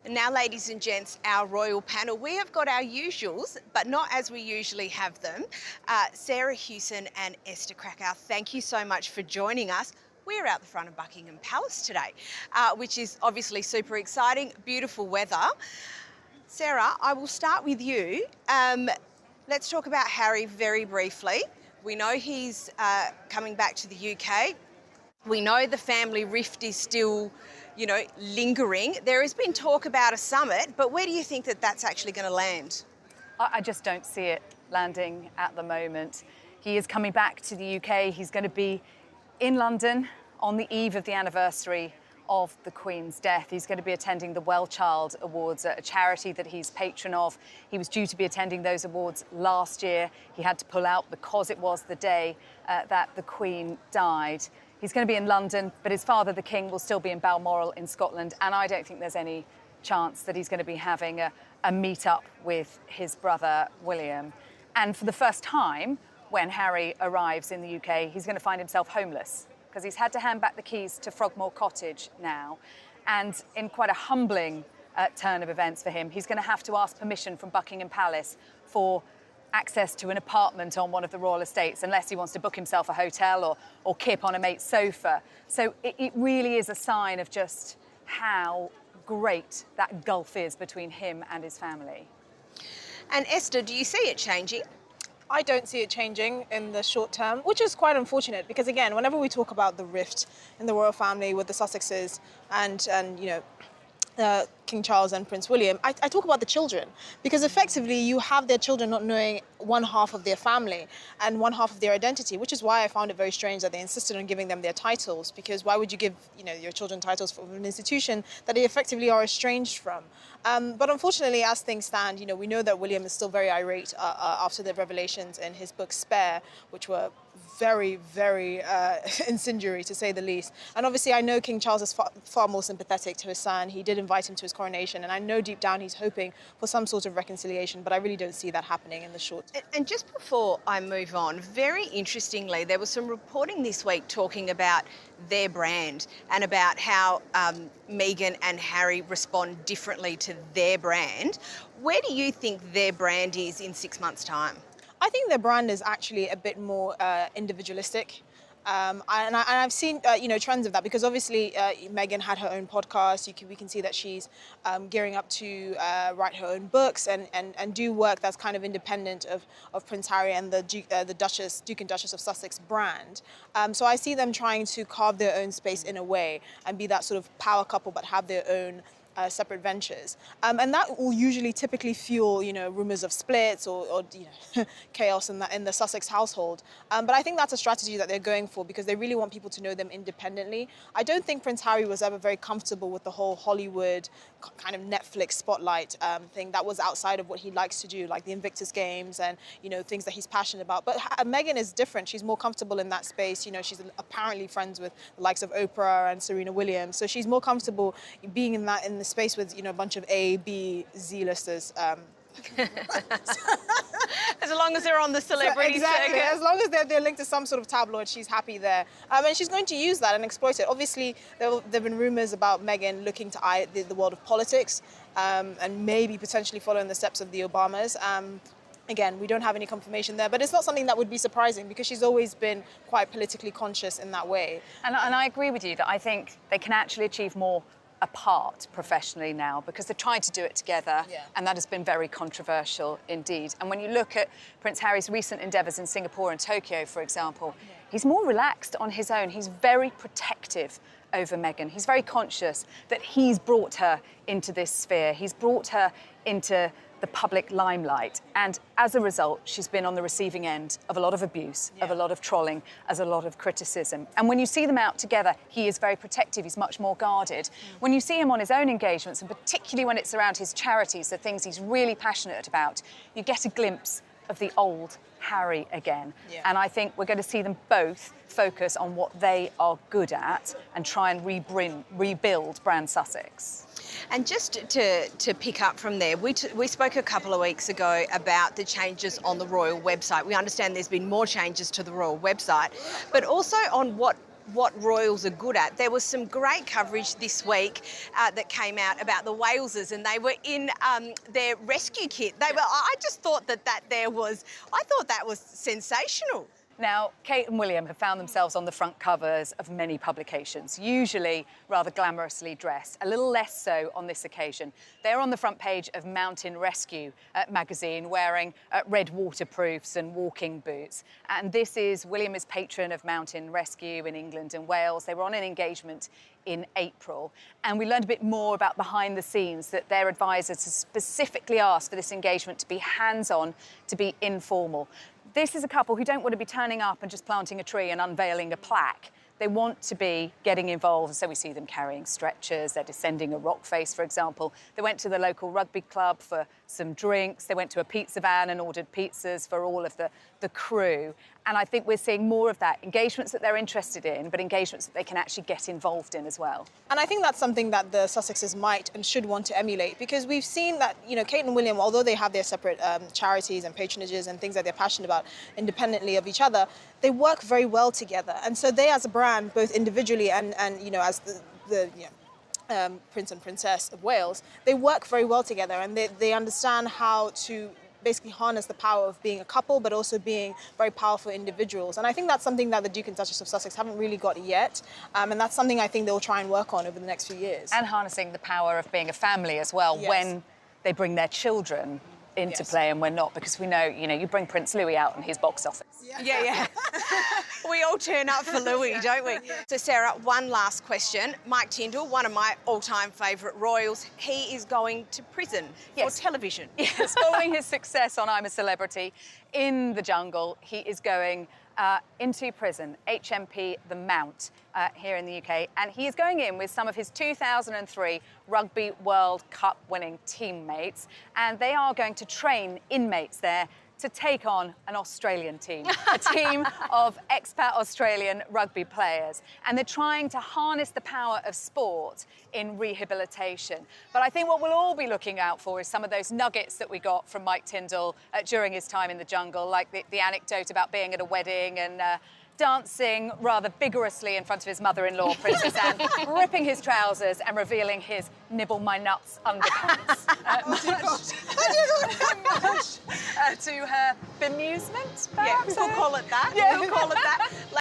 And now, ladies and gents, our royal panel. We have got our usuals, but not as we usually have them. Sarah HEWSON and Esther Krakue, thank you so much for joining us. We're out the front of Buckingham Palace today, which is obviously super exciting, beautiful weather. Sarah, I will start with you. Let's talk about Harry very briefly. We know he's coming back to the UK. We know the family rift is still, lingering. There has been talk about a summit, but where do you think that that's actually going to land? I just don't see it landing at the moment. He is coming back to the UK. He's going to be in London on the eve of the anniversary of the Queen's death. He's going to be attending the Well Child Awards, a charity that he's patron of. He was due to be attending those awards last year. He had to pull out because it was the day that the Queen died. He's going to be in London, but his father, the King, will still be in Balmoral in Scotland, and I don't think there's any chance that he's going to be having a meet-up with his brother, William. And for the first time, when Harry arrives in the UK, he's going to find himself homeless, because he's had to hand back the keys to Frogmore Cottage now. And in quite a humbling turn of events for him, he's going to have to ask permission from Buckingham Palace for access to an apartment on one of the royal estates, unless he wants to book himself a hotel or kip on a mate's sofa. So it really is a sign of just how great that gulf is between him and his family. And Esther, do you see it changing? I don't see it changing in the short term, which is quite unfortunate because, again, whenever we talk about the rift in the royal family with the Sussexes and King Charles and Prince William, I talk about the children, because effectively you have their children not knowing one half of their family and one half of their identity, which is why I found it very strange that they insisted on giving them their titles, because why would you give your children titles from an institution that they effectively are estranged from? But unfortunately, as things stand, we know that William is still very irate after the revelations in his book Spare, which were very, very incendiary, to say the least. And obviously, I know King Charles is far more sympathetic to his son. He did invite him to his coronation, and I know deep down he's hoping for some sort of reconciliation, but I really don't see that happening in the short term. And just before I move on, very interestingly, there was some reporting this week talking about their brand and about how Meghan and Harry respond differently to their brand. Where do you think their brand is in 6 months' time? I think their brand is actually a bit more individualistic. I've seen, trends of that, because obviously Meghan had her own podcast. We can see that she's gearing up to write her own books and do work that's kind of independent of Prince Harry and the Duke and Duchess of Sussex brand. So I see them trying to carve their own space in a way and be that sort of power couple, but have their own separate ventures, and that will usually typically fuel, rumors of splits or chaos in the Sussex household. But I think that's a strategy that they're going for because they really want people to know them independently. I don't think Prince Harry was ever very comfortable with the whole Hollywood kind of Netflix spotlight thing. That was outside of what he likes to do, like the Invictus Games and things that he's passionate about. But Meghan is different. She's more comfortable in that space. She's apparently friends with the likes of Oprah and Serena Williams, so she's more comfortable being in the space with a bunch of A, B, Z-listers. As long as they're on the celebrity exactly. circuit. As long as they're linked to some sort of tabloid, she's happy there. And she's going to use that and exploit it. Obviously, there have been rumours about Meghan looking to eye the world of politics and maybe potentially following the steps of the Obamas. Again, we don't have any confirmation there, but it's not something that would be surprising because she's always been quite politically conscious in that way. And I agree with you that I think they can actually achieve more apart professionally now because they're trying to do it together, and that has been very controversial indeed. And when you look at Prince Harry's recent endeavours in Singapore and Tokyo, for example, he's more relaxed on his own. He's very protective over Meghan. He's very conscious that he's brought her into this sphere. He's brought her into the public limelight, and as a result she's been on the receiving end of a lot of abuse, of a lot of trolling, as a lot of criticism. And when you see them out together, he is very protective, he's much more guarded. When you see him on his own engagements, and particularly when it's around his charities, the things he's really passionate about, you get a glimpse of the old Harry again. And I think we're going to see them both focus on what they are good at and try and rebuild brand Sussex. And just to pick up from there, we spoke a couple of weeks ago about the changes on the royal website. We understand there's been more changes to the royal website, but also on what what royals are good at. There was some great coverage this week that came out about the Walesers, and they were in their rescue kit. I just thought that was sensational. Now, Kate and William have found themselves on the front covers of many publications, usually rather glamorously dressed, a little less so on this occasion. They're on the front page of Mountain Rescue magazine wearing red waterproofs and walking boots. And this is, William is patron of Mountain Rescue in England and Wales. They were on an engagement in April, and we learned a bit more about behind the scenes, that their advisors have specifically asked for this engagement to be hands-on, to be informal. This is a couple who don't want to be turning up and just planting a tree and unveiling a plaque. They want to be getting involved, so we see them carrying stretchers, they're descending a rock face, for example. They went to the local rugby club for some drinks, they went to a pizza van and ordered pizzas for all of the crew. And I think we're seeing more of that, engagements that they're interested in, but engagements that they can actually get involved in as well. And I think that's something that the Sussexes might and should want to emulate, because we've seen that, you know, Kate and William, although they have their separate charities and patronages and things that they're passionate about independently of each other, they work very well together. And so they, as a brand, both individually and you know, as the Prince and Princess of Wales, they work very well together, and they understand how to basically harness the power of being a couple, but also being very powerful individuals. And I think that's something that the Duke and Duchess of Sussex haven't really got yet. And that's something I think they'll try and work on over the next few years. And harnessing the power of being a family as well, yes, when they bring their children into yes, play and we're not, because we know, you know, you bring Prince Louis out and his box office. Yeah. We all turn up for Louis, don't we? So, Sarah, one last question. Mike Tindall, one of my all-time favourite royals, he is going to prison for television. Yes, following his success on I'm a Celebrity, in the jungle, he is going into prison, HMP The Mount, here in the UK, and he is going in with some of his 2003 Rugby World Cup winning teammates, and they are going to train inmates there to take on an Australian team, a team of expat Australian rugby players. And they're trying to harness the power of sport in rehabilitation. But I think what we'll all be looking out for is some of those nuggets that we got from Mike Tindall during his time in the jungle, like the anecdote about being at a wedding and dancing rather vigorously in front of his mother-in-law, Princess Anne, ripping his trousers and revealing his nibble my nuts underpants. Much to her bemusement, perhaps? Yeah, we'll call it that. Yeah. We'll call it that.